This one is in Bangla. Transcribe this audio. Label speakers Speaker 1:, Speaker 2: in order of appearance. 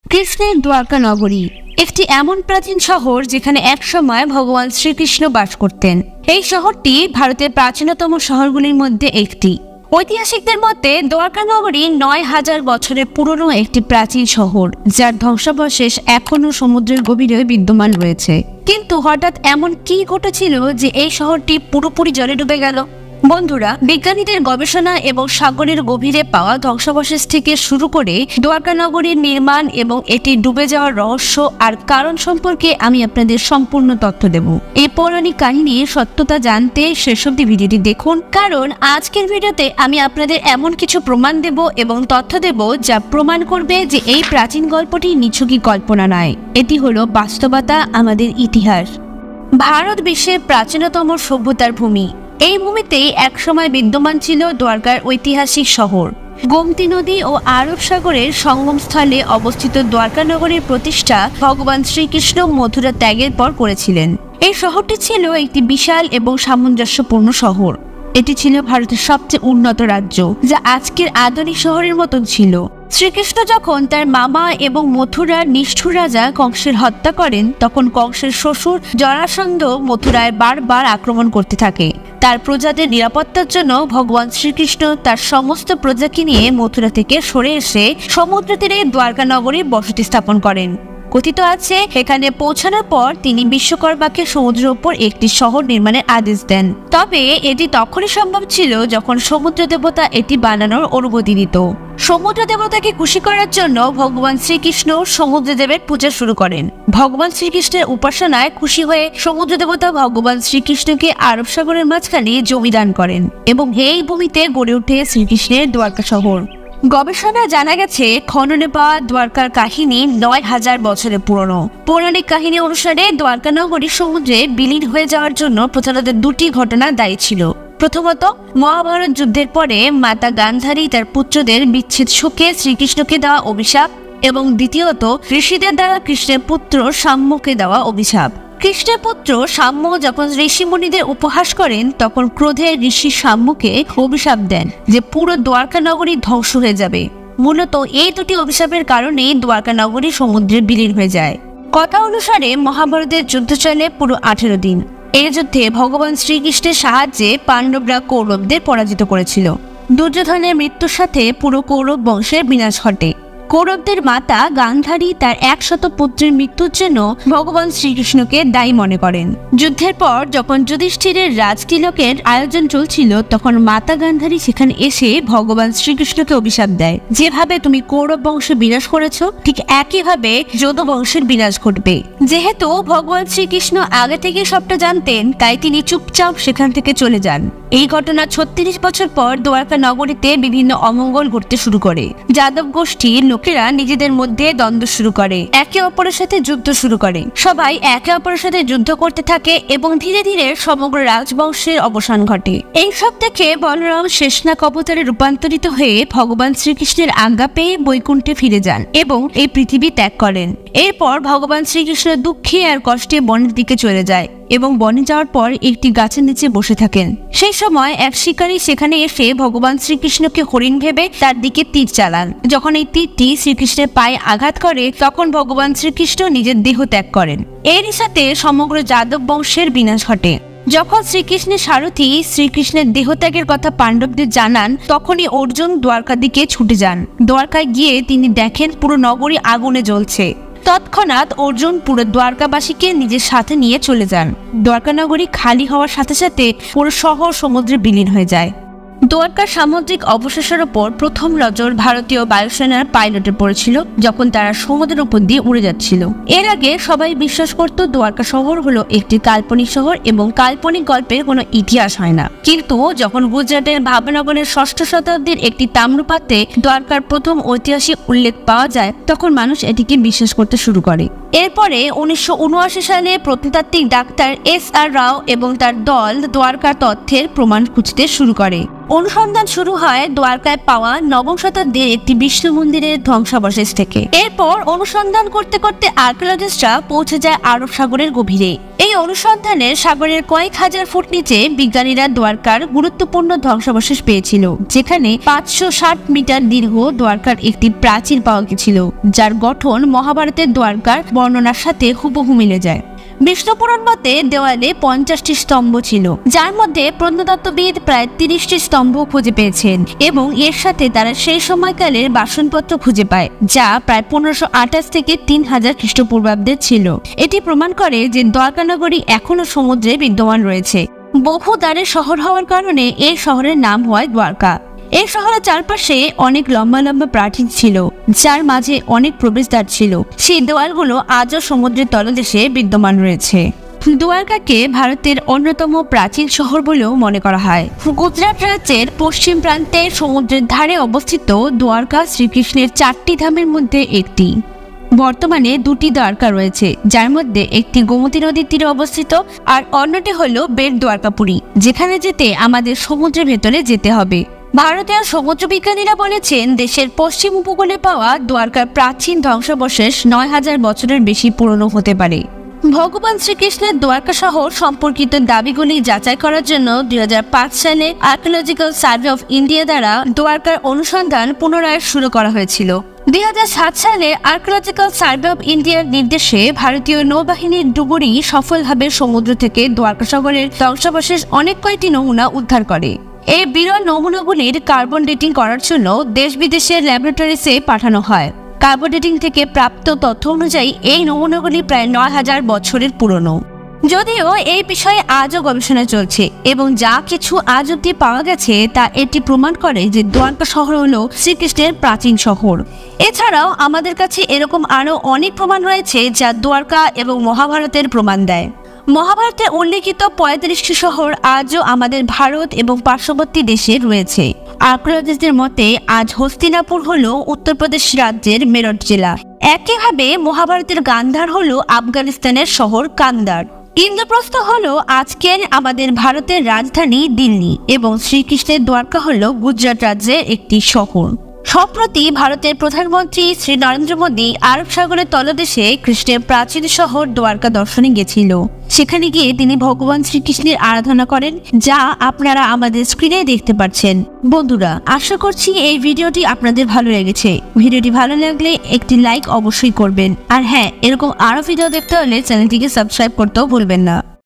Speaker 1: কৃষ্ণের দ্বারকা নগরী একটি এমন প্রাচীন শহর যেখানে একসময় ভগবান শ্রীকৃষ্ণ বাস করতেন। এই শহরটি ভারতের প্রাচীনতম শহরগুলির মধ্যে একটি। ঐতিহাসিকদের মতে দ্বারকা নগরী ৯,০০০ বছরের পুরনো একটি প্রাচীন শহর, যার ধ্বংসাবশেষ এখনো সমুদ্রের গভীরে বিদ্যমান রয়েছে। কিন্তু হঠাৎ এমন কি ঘটেছিল যে এই শহরটি পুরোপুরি জলে ডুবে গেল? বন্ধুরা, বিজ্ঞানীদের গবেষণা এবং সাগরের গভীরে পাওয়া ধ্বংসাবশেষ থেকে শুরু করে দ্বারকা নগরীর নির্মাণ এবং এটি ডুবে যাওয়ার রহস্য আর কারণ সম্পর্কে আমি আপনাদের সম্পূর্ণ তথ্য দেব। এই পৌরাণিক কাহিনীর সত্যতা জানতে শেষ অবধি ভিডিওটি দেখুন, কারণ আজকের ভিডিওতে আমি আপনাদের এমন কিছু প্রমাণ দেব এবং তথ্য দেব যা প্রমাণ করবে যে এই প্রাচীন গল্পটি নিছকই কল্পনা নয়, এটি হলো বাস্তবতা, আমাদের ইতিহাস। ভারত বিশ্বের প্রাচীনতম সভ্যতার ভূমি। এই ভূমিতেই একসময় বিদ্যমান ছিল দ্বারকার ঐতিহাসিক শহর। গোমতী নদী ও আরব সাগরের সঙ্গমস্থলে অবস্থিত দ্বারকা নগরীর প্রতিষ্ঠা ভগবান শ্রীকৃষ্ণ মথুরা ত্যাগের পর করেছিলেন। এই শহরটি ছিল একটি বিশাল এবং সামঞ্জস্যপূর্ণ শহর। এটি ছিল ভারতের সবচেয়ে উন্নত রাজ্য, যা আজকের আধুনিক শহরের মতন ছিল। শ্রীকৃষ্ণ যখন তার মামা এবং মথুরার নিষ্ঠুর রাজা কংসের হত্যা করেন, তখন কংসের শ্বশুর জরাসন্ধ মথুরায় বারবার আক্রমণ করতে থাকে। তার প্রজাদের নিরাপত্তার জন্য ভগবান শ্রীকৃষ্ণ তার সমস্ত প্রজাকে নিয়ে মথুরা থেকে সরে এসে সমুদ্র তীরে দ্বারকা নগরে বসতি স্থাপন করেন। কথিত আছে, এখানে পৌঁছানোর পর তিনি বিশ্বকর্মাকে সমুদ্রের উপর একটি শহর নির্মাণের আদেশ দেন। তবে এটি তখনই সম্ভব ছিল যখন সমুদ্র দেবতা এটি বানানোর অনুমতি দিত। সমুদ্র দেবতাকে খুশি করার জন্য ভগবান শ্রীকৃষ্ণ সমুদ্র দেবের পূজা শুরু করেন। ভগবান শ্রীকৃষ্ণের উপাসনায় খুশি হয়ে সমুদ্র দেবতা ভগবান শ্রীকৃষ্ণকে আরব সাগরের মাঝখানে জমি দান করেন এবং এই ভূমিতে গড়ে ওঠে শ্রীকৃষ্ণের দ্বারকা শহর। গবেষণায় জানা গেছে, খননে পাওয়া দ্বারকার কাহিনী ৯,০০০ বছরের পুরনো। পৌরাণিক কাহিনী অনুসারে দ্বারকা নগরী সমুদ্রে বিলীন হয়ে যাওয়ার জন্য প্রধানত দুটি ঘটনা দায়ী ছিল। প্রথমত, মহাভারত যুদ্ধের পরে মাতা গান্ধারী তার পুত্রদের বিচ্ছেদ শোকে শ্রীকৃষ্ণকে দেওয়া অভিশাপ, এবং দ্বিতীয়ত, ঋষিদের দ্বারা কৃষ্ণের পুত্র সাম্যকে দেওয়া অভিশাপ। কৃষ্ণের পুত্র সাম্য যখন ঋষিমুনিদের উপহাস করেন, তখন ক্রোধে ঋষি সাম্যকে অভিশাপ দেন যে পুরো দ্বারকা নগরী ধ্বংস হয়ে যাবে। মূলত এই দুটি অভিশাপের কারণেই দ্বারকা নগরী সমুদ্রে বিলীন হয়ে যায়। কথা অনুসারে মহাভারতের যুদ্ধ চলে পুরো 18 দিন। এই যুদ্ধে ভগবান শ্রীকৃষ্ণের সাহায্যে পাণ্ডবরা কৌরবদের পরাজিত করেছিল। দুর্যোধনের মৃত্যুর সাথে পুরো কৌরব বংশের বিনাশ ঘটে। কৌরবদের মাতা গান্ধারী তার 100 পুত্রের মৃত্যুর জন্য ভগবান শ্রীকৃষ্ণকে দায়ী মনে করেন। যুদ্ধের পর যখন যুধিষ্ঠিরের রাজতিলকের আয়োজন চলছিল, তখন মাতা গান্ধারী সেখানে এসে ভগবান শ্রীকৃষ্ণকে অভিশাপ দেয়, যেভাবে তুমি কৌরব বংশ বিনাশ করেছ, ঠিক একইভাবে যদু বংশের বিনাশ ঘটবে। যেহেতু ভগবান শ্রীকৃষ্ণ আগে থেকে সবটা জানতেন, তাই তিনি চুপচাপ সেখান থেকে চলে যান। এই ঘটনা 36 বছর পর দ্বারকা নগরীতে বিভিন্ন অমঙ্গল ঘটতে শুরু করে। যাদব গোষ্ঠীর লোকেরা নিজেদের মধ্যে দ্বন্দ্ব শুরু করে, একে অপরের সাথে যুদ্ধ শুরু করে। সবাই একে অপরের সাথে যুদ্ধ করতে থাকে এবং ধীরে ধীরে সমগ্র রাজবংশের অবসান ঘটে। এই সব দেখে বলরাম শেষনাগ অবতারে রূপান্তরিত হয়ে ভগবান শ্রীকৃষ্ণের আজ্ঞা পেয়ে বৈকুণ্ঠে ফিরে যান এবং এই পৃথিবী ত্যাগ করেন। এরপর ভগবান শ্রীকৃষ্ণ দুঃখে আর কষ্টে বনের দিকে চলে যায় এবং বনে যাওয়ার পর একটি গাছের নিচে বসে থাকেন। সেই সময় এক শিকারী সেখানে এসে ভগবান শ্রীকৃষ্ণকে হরিণ ভেবে তার দিকে তীর চালান। যখন এই তীরটি শ্রীকৃষ্ণের পায়ে আঘাত করে, তখন ভগবান শ্রীকৃষ্ণ নিজের দেহ ত্যাগ করেন। এরই সাথে সমগ্র যাদব বংশের বিনাশ ঘটে। যখন শ্রীকৃষ্ণের সারথী শ্রীকৃষ্ণের দেহত্যাগের কথা পাণ্ডবদের জানান, তখনই অর্জুন দ্বারকার দিকে ছুটে যান। দ্বারকায় গিয়ে তিনি দেখেন পুরো নগরী আগুনে জ্বলছে। তৎক্ষণাৎ অর্জুন পুরো দ্বারকাবাসীকে নিজের সাথে নিয়ে চলে যান। দ্বারকা নগরী খালি হওয়ার সাথে সাথে পুরো শহর সমুদ্রে বিলীন হয়ে যায়। দ্বারকার সামুদ্রিক অবশেষের ওপর প্রথম নজর ভারতীয় বায়ুসেনার পাইলটের পড়েছিল, যখন তারা সমুদ্রের উপর দিয়ে উড়ে যাচ্ছিল। এর আগে সবাই বিশ্বাস করত দ্বারকা শহর হলো একটি কাল্পনিক শহর এবং কাল্পনিক গল্পের কোনো ইতিহাস হয় না। কিন্তু যখন গুজরাটের ভাবনগরের 6ষ্ঠ শতাব্দীর একটি তাম্রপাত্রে দ্বারকার প্রথম ঐতিহাসিক উল্লেখ পাওয়া যায়, তখন মানুষ এটিকে বিশ্বাস করতে শুরু করে। এরপরে 1979 সালে প্রত্নতাত্ত্বিক ডাক্তার SR রাও এবং তার দল দ্বারকার তথ্যের প্রমাণ খুঁজতে শুরু করে। অনুসন্ধান শুরু হয় দ্বারকায় পাওয়া নবম শতাব্দীর একটি বিষ্ণু মন্দিরের ধ্বংসাবশেষ থেকে। এরপর অনুসন্ধান করতে করতে আর্কিওলজিস্টরা পৌঁছে যায় আরব সাগরের গভীরে। এই অনুসন্ধানে সাগরের কয়েক হাজার ফুট নিচে বিজ্ঞানীরা দ্বারকার গুরুত্বপূর্ণ ধ্বংসাবশেষ পেয়েছিল, যেখানে 560 মিটার দীর্ঘ দ্বারকার একটি প্রাচীর পাওয়া গেছিল, যার গঠন মহাভারতের দ্বারকার বর্ণনার সাথে হুবহু মিলে যায়। বিষ্ণুপুরাণ মতে দেওয়ালে 50টি স্তম্ভ ছিল, যার মধ্যে প্রত্নতত্ত্ববিদ প্রায় 30টি স্তম্ভ খুঁজে পেয়েছেন এবং এর সাথে তারা সেই সময়কালের বাসনপত্র খুঁজে পায়, যা প্রায় 1528 থেকে 3000 খ্রিস্টপূর্বাব্দের ছিল। এটি প্রমাণ করে যে দ্বারকা নগরী এখনো সমুদ্রে বিদ্যমান রয়েছে। বহু দ্বারের শহর হওয়ার কারণে এই শহরের নাম হয় দ্বারকা। এই শহরের চারপাশে অনেক লম্বা লম্বা প্রাচীর ছিল, যার মাঝে অনেক প্রবেশদ্বার ছিল। সেই দেওয়ালগুলো আজও সমুদ্রের তলদেশে বিদ্যমান রয়েছে। দ্বারকাকে ভারতের অন্যতম প্রাচীন শহর বলেও মনে করা হয়। গুজরাট রাজ্যের পশ্চিম প্রান্তে সমুদ্রের ধারে অবস্থিত দ্বারকা শ্রীকৃষ্ণের 4টি ধামের মধ্যে একটি। বর্তমানে 2টি দ্বারকা রয়েছে, যার মধ্যে একটি গোমতী নদীর তীরে অবস্থিত আর অন্যটি হলো বেট দ্বারকাপুরী, যেখানে যেতে আমাদের সমুদ্রের ভেতরে যেতে হবে। ভারতীয় সমুদ্র বিজ্ঞানীরা বলেছেন দেশের পশ্চিম উপকূলে পাওয়া দ্বারকার প্রাচীন ধ্বংসাবশেষ 9000 বছরের বেশি পুরনো হতে পারে। ভগবান শ্রীকৃষ্ণের দ্বারকা শহর সম্পর্কিত দাবিগুলি যাচাই করার জন্য 2005 সালে আর্কিওলজিক্যাল সার্ভে অফ ইন্ডিয়া দ্বারা দ্বারকার অনুসন্ধান পুনরায় শুরু করা হয়েছিল। 2007 সালে আর্কিওলজিক্যাল সার্ভে অফ ইন্ডিয়ার নির্দেশে ভারতীয় নৌবাহিনীর ডুবুরি সফলভাবে সমুদ্র থেকে দ্বারকা শহরের ধ্বংসাবশেষ অনেক কয়েকটি নমুনা উদ্ধার করে। এই বিরল নমুনাগুলির কার্বন ডেটিং করার জন্য দেশ বিদেশের ল্যাবরেটরিতে পাঠানো হয়। কার্বন ডেটিং থেকে প্রাপ্ত তথ্য অনুযায়ী এই নমুনাগুলি প্রায় 9000 বছরের পুরনো। যদিও এই বিষয়ে আজও গবেষণা চলছে এবং যা কিছু আজ অব্দি পাওয়া গেছে তা এটি প্রমাণ করে যে দ্বারকা শহর হলো শ্রীকৃষ্ণের প্রাচীন শহর। এছাড়াও আমাদের কাছে এরকম আরও অনেক প্রমাণ রয়েছে যা দ্বারকা এবং মহাভারতের প্রমাণ দেয়। মহাভারতে উল্লেখিত 35টি শহর আজও আমাদের ভারত এবং পার্শ্ববর্তী দেশে রয়েছে। আর্কিওলজিস্টদের মতে আজ হস্তিনাপুর হলো উত্তরপ্রদেশ রাজ্যের মেরঠ জেলা। একইভাবে মহাভারতের গান্ধার হলো আফগানিস্তানের শহর কান্দার। ইন্দ্রপ্রস্থ হলো আজকের আমাদের ভারতের রাজধানী দিল্লি এবং শ্রীকৃষ্ণের দ্বারকা হলো গুজরাট রাজ্যের একটি শহর। সম্প্রতি ভারতের প্রধানমন্ত্রী শ্রী নরেন্দ্র মোদী আরব সাগরের তলদেশে কৃষ্ণের প্রাচীন শহর দ্বারকা দর্শনে গেছিল। সেখানে গিয়ে তিনি ভগবান শ্রীকৃষ্ণের আরাধনা করেন, যা আপনারা আমাদের স্ক্রিনে দেখতে পাচ্ছেন। বন্ধুরা, আশা করছি এই ভিডিওটি আপনাদের ভালো লেগেছে। ভিডিওটি ভালো লাগলে একটি লাইক অবশ্যই করবেন। আর হ্যাঁ, এরকম আরো ভিডিও দেখতে হলে চ্যানেলটিকে সাবস্ক্রাইব করতেও ভুলবেন না।